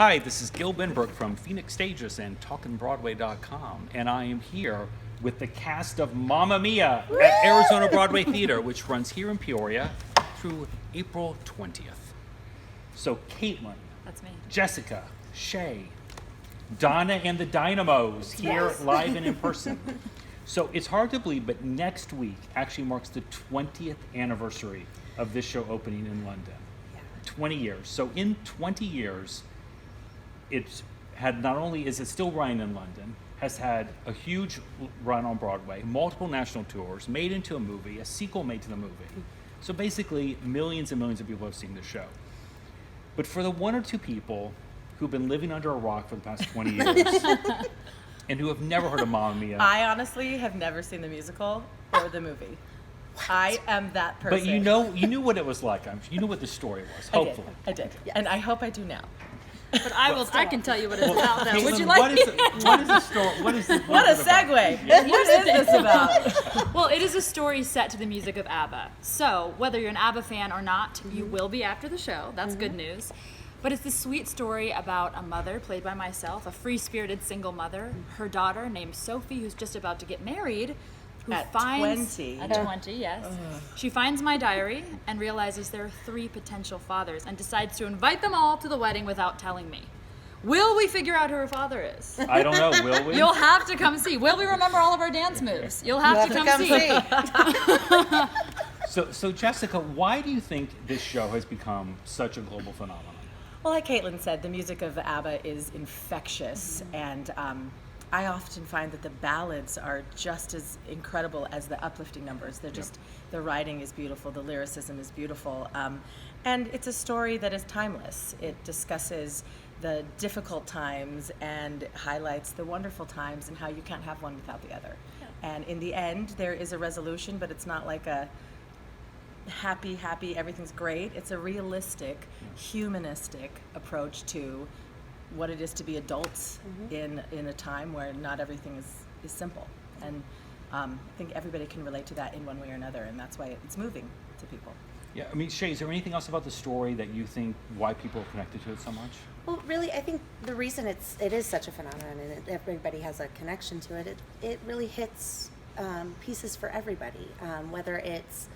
Hi, this is Gil Benbrook from Phoenix Stages and TalkingBroadway.com, and I am here with the cast of Mamma Mia at Arizona Broadway Theatre, which runs here in Peoria through April 20th. So Caitlin, That's me. Jessica, Shay, Donna and the Dynamos here Yes. live and in person. So it's hard to believe, but next week actually marks the 20th anniversary of this show opening in London. 20 years. So in 20 years, it's had, not only is it still running in London, has had a huge run on Broadway, multiple national tours, made into a movie, a sequel made to the movie. So basically, millions and millions of people have seen the show. But for the one or two people who've been living under a rock for the past 20 years and who have never heard of Mamma Mia. I honestly have never seen the musical or the movie. I am that person. But you knew what it was like. You knew what the story was, hopefully. I did. Yes. And I hope I do now. But I can tell you what it's about though. Would Caitlin, you like what is the story? What is it What a about? segue. What is this about? Well, it is a story set to the music of ABBA. So, whether you're an ABBA fan or not, you will be after the show. That's good news. But it's this sweet story about a mother, played by myself, a free-spirited single mother, her daughter named Sophie, who's just about to get married, who At finds 20. at 20, yes. She finds my diary and realizes there are 3 potential fathers and decides to invite them all to the wedding without telling me. Will we figure out who her father is? I don't know, will we? You'll have to come see. Will we remember all of our dance moves? You'll have to come see. So Jessica, why do you think this show has become such a global phenomenon? Well, like Caitlin said, the music of ABBA is infectious, and I often find that the ballads are just as incredible as the uplifting numbers. They're just, the writing is beautiful, the lyricism is beautiful, and it's a story that is timeless. It discusses the difficult times and highlights the wonderful times and how you can't have one without the other. And in the end, there is a resolution, but it's not like a happy, everything's great. It's a realistic, humanistic approach to what it is to be adults in a time where not everything is simple. And I think everybody can relate to that in one way or another, and that's why it's moving to people. Yeah, I mean, Shay, is there anything else about the story that you think why people are connected to it so much? Well, really, I think the reason it is such a phenomenon and everybody has a connection to it, it really hits pieces for everybody, whether it's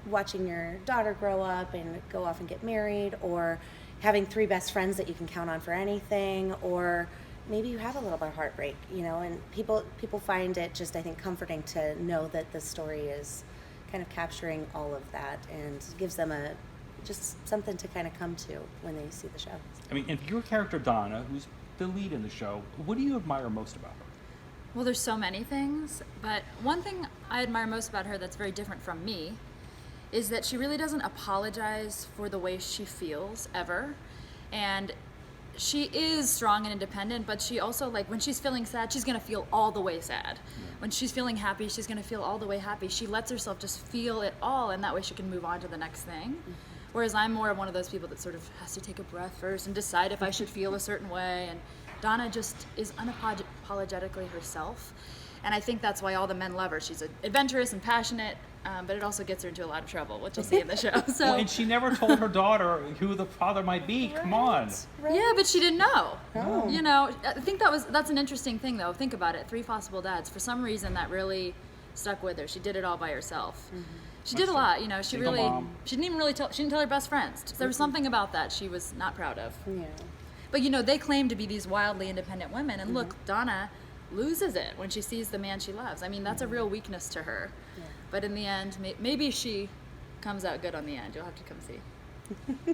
watching your daughter grow up and go off and get married, or having 3 best friends that you can count on for anything, or maybe you have a little bit of heartbreak, and people find it just, I think, comforting to know that the story is kind of capturing all of that and gives them just something to kind of come to when they see the show. I mean, and your character Donna, who's the lead in the show, what do you admire most about her? Well, there's so many things, but one thing I admire most about her that's very different from me is that she really doesn't apologize for the way she feels, ever. And she is strong and independent, but she also, like, when she's feeling sad, she's gonna feel all the way sad. When she's feeling happy, she's gonna feel all the way happy. She lets herself just feel it all, and that way she can move on to the next thing. Whereas I'm more of one of those people that sort of has to take a breath first and decide if I should feel a certain way. And Donna just is unapologetically herself. And I think that's why all the men love her. She's adventurous and passionate, but it also gets her into a lot of trouble, which you'll see in the show. So, Well, and she never told her daughter who the father might be. Come on. Right? yeah, but she didn't know. Oh. I think that's an interesting thing, though. Think about it. 3 possible dads. For some reason, that really stuck with her. She did it all by herself. She did a lot. She Single really. mom. She didn't even really tell. She didn't tell her best friends. There was something about that she was not proud of. Yeah. But they claim to be these wildly independent women, and look, Donna loses it when she sees the man she loves. I mean, that's a real weakness to her. Yeah. But in the end, maybe she comes out good on the end. You'll have to come see.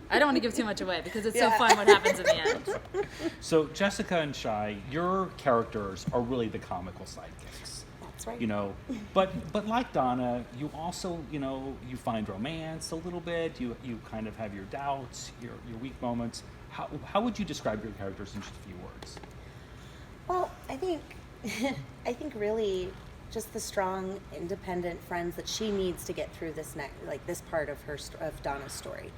I don't want to give too much away because it's so fun what happens in the end. So Jessica and Shay, your characters are really the comical sidekicks. That's right. But like Donna, you also, you find romance a little bit. You kind of have your doubts, your weak moments. How would you describe your characters in just a few words? Well, I think really just the strong, independent friends that she needs to get through this this part of Donna's story.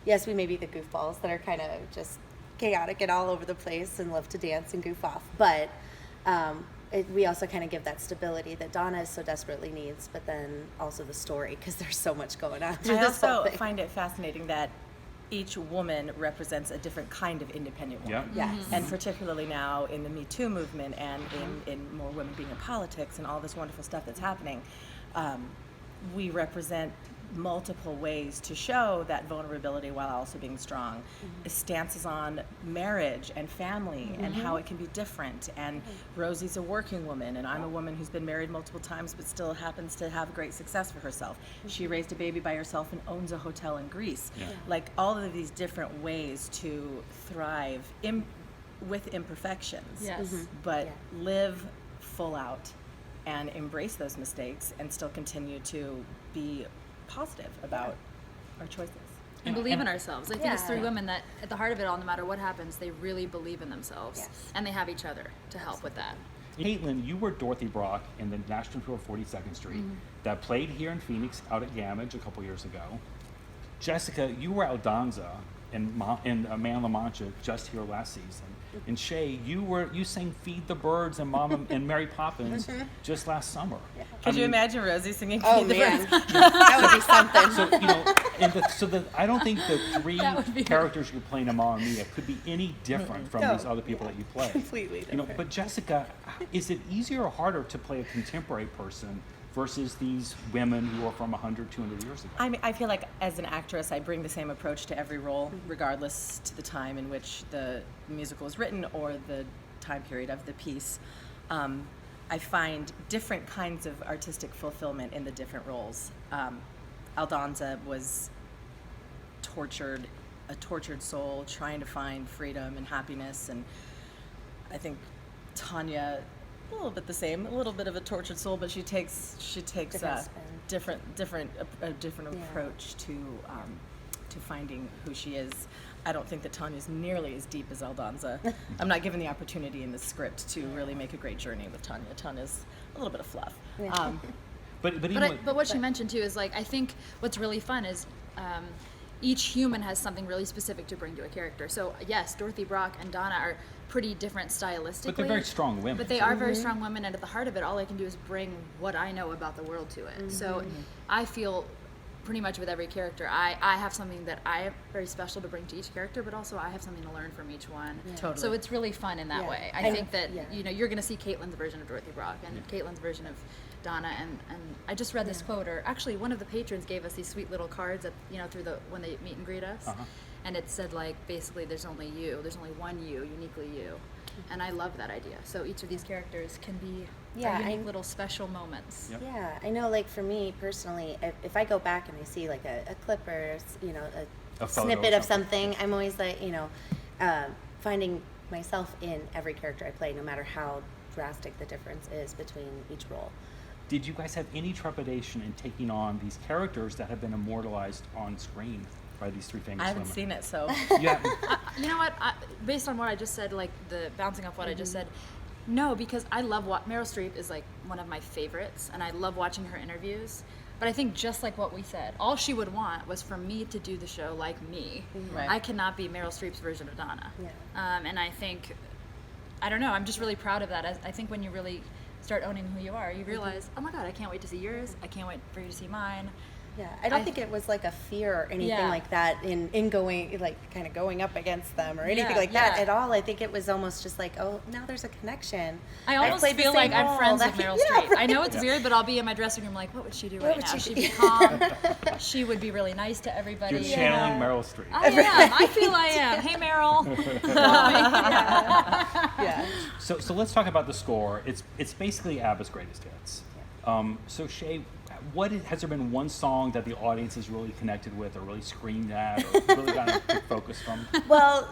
Yes, we may be the goofballs that are kind of just chaotic and all over the place and love to dance and goof off, but we also kind of give that stability that Donna so desperately needs, but then also the story, because there's so much going on through I this whole also thing. find it fascinating that each woman represents a different kind of independent woman. Yeah. Yes. And particularly now in the Me Too movement and in more women being in politics and all this wonderful stuff that's happening, we represent multiple ways to show that vulnerability while also being strong. Stances on marriage and family and how it can be different. And Rosie's a working woman, and I'm a woman who's been married multiple times but still happens to have great success for herself. She raised a baby by herself and owns a hotel in Greece. Like all of these different ways to thrive with imperfections, Yes. but live full out and embrace those mistakes and still continue to be positive about our choices. And believe in ourselves. I think it's three Yeah. women that, at the heart of it all, no matter what happens, they really believe in themselves. Yes. And they have each other to help with that. Caitlin, you were Dorothy Brock in the National Tour of 42nd Street that played here in Phoenix out at Gamage a couple years ago. Jessica, you were Aldonza in Man La Mancha just here last season. And Shay, you sang Feed the Birds and Mama and Mary Poppins just last summer. Could you imagine Rosie singing Oh Feed the man, Birds? that would be something. So I don't think the three That would be characters you're playing in Mamma Mia could be any different from No. these other people that you play. Completely different. But Jessica, is it easier or harder to play a contemporary person versus these women who are from 100, 200 years ago? I mean, I feel like as an actress, I bring the same approach to every role, regardless to the time in which the musical is written or the time period of the piece. I find different kinds of artistic fulfillment in the different roles. Aldonza was a tortured soul trying to find freedom and happiness, and I think Tanya, a little bit the same, a little bit of a tortured soul, but she takes Different a spin. different Yeah. approach to finding who she is. I don't think that Tanya's nearly as deep as Aldonza. I'm not given the opportunity in the script to really make a great journey with Tanya. Tanya's a little bit of fluff. Yeah. But But what she mentioned too is like, I think what's really fun is each human has something really specific to bring to a character. So yes, Dorothy Brock and Donna are pretty different stylistically. But they're very strong women. But they are very strong women, and at the heart of it, all I can do is bring what I know about the world to it. So I feel pretty much with every character, I have something that I am very special to bring to each character, but also I have something to learn from each one. Totally. So it's really fun in that Yeah. way. I And- think that yeah. you're going to see Caitlin's version of Dorothy Brock and Caitlin's version of Donna, and I just read this quote, or actually one of the patrons gave us these sweet little cards at, through when they meet and greet us, and it said like basically there's only one you, uniquely you, and I love that idea. So each of these characters can be Yeah, unique little special moments. Yep. Yeah, I know, like for me personally, if I go back and I see like a clip or, A a photo snippet or of something, I'm always like, finding myself in every character I play, no matter how drastic the difference is between each role. Did you guys have any trepidation in taking on these characters that have been immortalized on screen by these three famous I haven't women? seen it, so You haven't? You know what? Based on what I just said, like the bouncing off what I just said, no, because I love Meryl Streep is like one of my favorites, and I love watching her interviews. But I think just like what we said, all she would want was for me to do the show like me. Right. I cannot be Meryl Streep's version of Donna. Yeah. And I think, I don't know, I'm just really proud of that. I think when you really start owning who you are, you realize, oh my God, I can't wait to see yours. I can't wait for you to see mine. Yeah, I don't think it was like a fear or anything like that in going, like kind of going up against them or anything like that at all. I think it was almost just like, oh, now there's a connection. I almost played the feel like same I'm role. friends with That- Meryl yeah, Streep. I know it's Yeah. weird, but I'll be in my dressing room like, what would she do right would now? she She'd do? be calm. She would be really nice to everybody. You're channeling Meryl Streep. I am. I feel I am. Hey, Meryl. Yeah. So let's talk about the score. It's basically ABBA's greatest hits. So Shay, has there been one song that the audience has really connected with, or really screamed at, or really got a quick focus from? Well,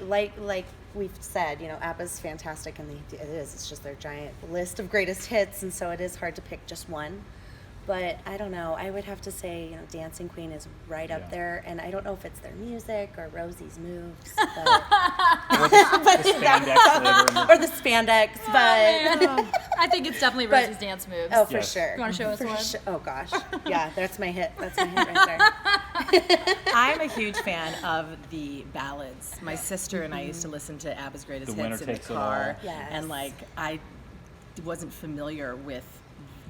like we've said, ABBA's fantastic, and it is. It's just their giant list of greatest hits, and so it is hard to pick just one. But I don't know. I would have to say, Dancing Queen is right Yeah. up there, and I don't know if it's their music or Rosie's moves, but Or the spandex later in the- or the spandex. But I think it's definitely But- Rosie's dance moves. oh, for Yes. sure. You wanna show us For one? sure. Oh gosh, yeah, that's my hit. That's my hit right there. I'm a huge fan of the ballads. My sister and I used to listen to ABBA's greatest The Winner hits in the Takes It car, All. Yes. and I wasn't familiar with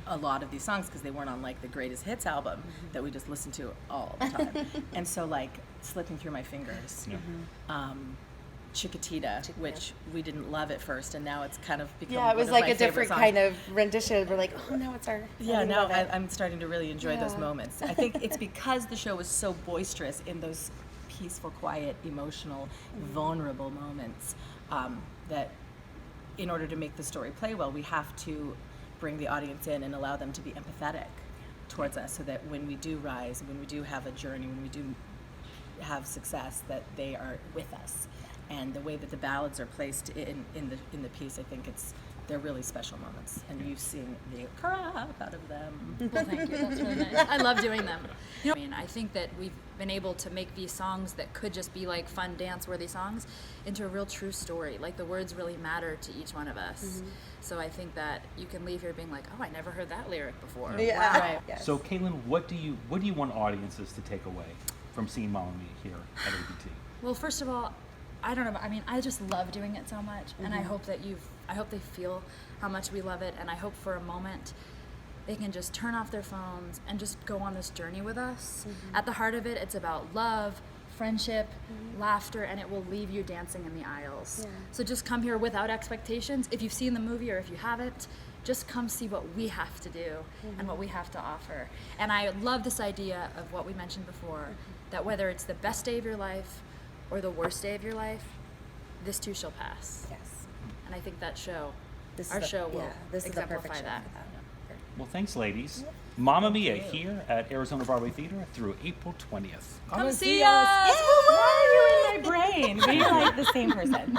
a lot of these songs because they weren't on the greatest hits album that we just listened to all the time. And so slipping through my fingers. Yeah. Chiquitita, which we didn't love at first, and now it's kind of become Yeah, it was one of like my a different favorite kind songs. of rendition. We're like, oh, now it's our. Yeah, we now love it. I'm starting to really enjoy those Yeah. moments. I think it's because the show was so boisterous in those peaceful, quiet, emotional, vulnerable moments that in order to make the story play well, we have to bring the audience in and allow them to be empathetic towards us, so that when we do rise, when we do have a journey, when we do have success, that they are with us. And the way that the ballads are placed in the piece, I think they're really special moments, and you sing the crap out of them. Well, thank you. That's really nice. I love doing them. I mean, I think that we've been able to make these songs that could just be like fun dance-worthy songs into a real true story. Like the words really matter to each one of us. So I think that you can leave here being like, oh, I never heard that lyric before. Yeah. Wow. Right. Yes. So, Caitlin, what do you want audiences to take away from seeing Mamma Mia here at ABT? Well, first of all, I don't know. I mean, I just love doing it so much, and I hope that I hope they feel how much we love it, and I hope for a moment they can just turn off their phones and just go on this journey with us. At the heart of it, it's about love, friendship, laughter, and it will leave you dancing in the aisles. Yeah. So just come here without expectations. If you've seen the movie or if you haven't, just come see what we have to do and what we have to offer. And I love this idea of what we mentioned before, that whether it's the best day of your life or the worst day of your life, this too shall pass. Yes. And I think that This our is the, show will yeah, this is the perfect exemplify show that. for that. Well, thanks, ladies. Mamma Mia here at Arizona Broadway Theatre through April 20th. Come see us! Why are you in my brain? We're like the same person.